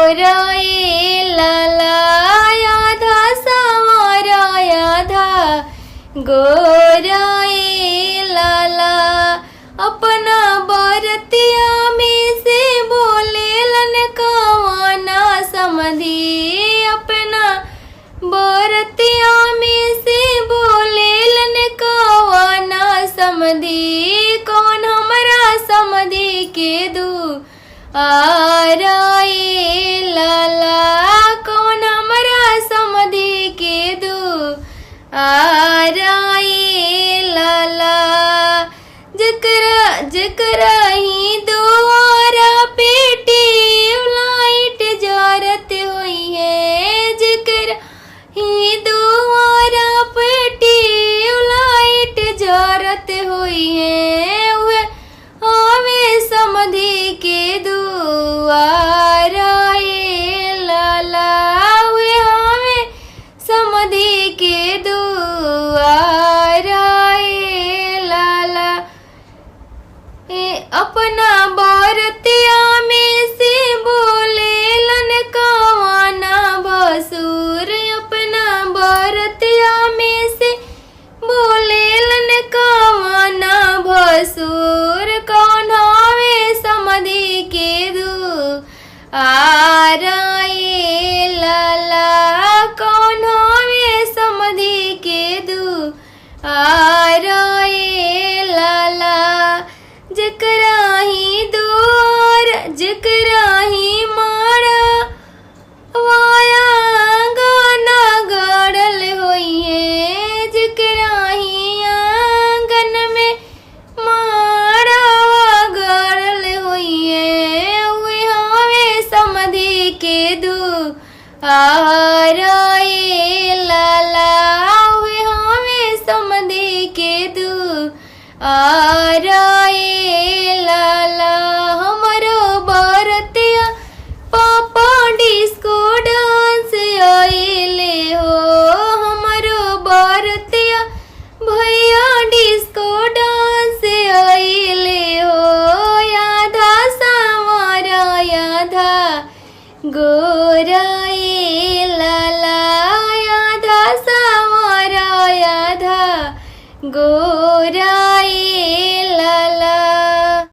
गोराए लाला आधा सवारा आधा गोराए लाला अपना बरतिया में से बोले लन कवाना समधी अपना बरतिया में से बोले लन कवाना समधी कौन हमरा समधी के दू आराए लाला कौन हमरा समधी के दू आराए लाला जकरा ही दोबारा पेटी लाइट जारत हुई है जकरा ही दोबारा पेटी लाइट जारत हुई है वह आवे समधी के दुआरा लाला वह आवे समधी के दुआरा लाला अपना बरतिया में से बोले लन कवाना भसुर अपना बरतिया में से बोले लन कवाना भसुर कौन आवे समधी के दू आराए लाला कौन आवे समधी के दू आराए लाला जकरा ही दूर जकरा ही मारा वाया गाना गाड़ल हुई है जकरा ही आंगन में मारा गाड़ल हुई है वे हमें समधी के दू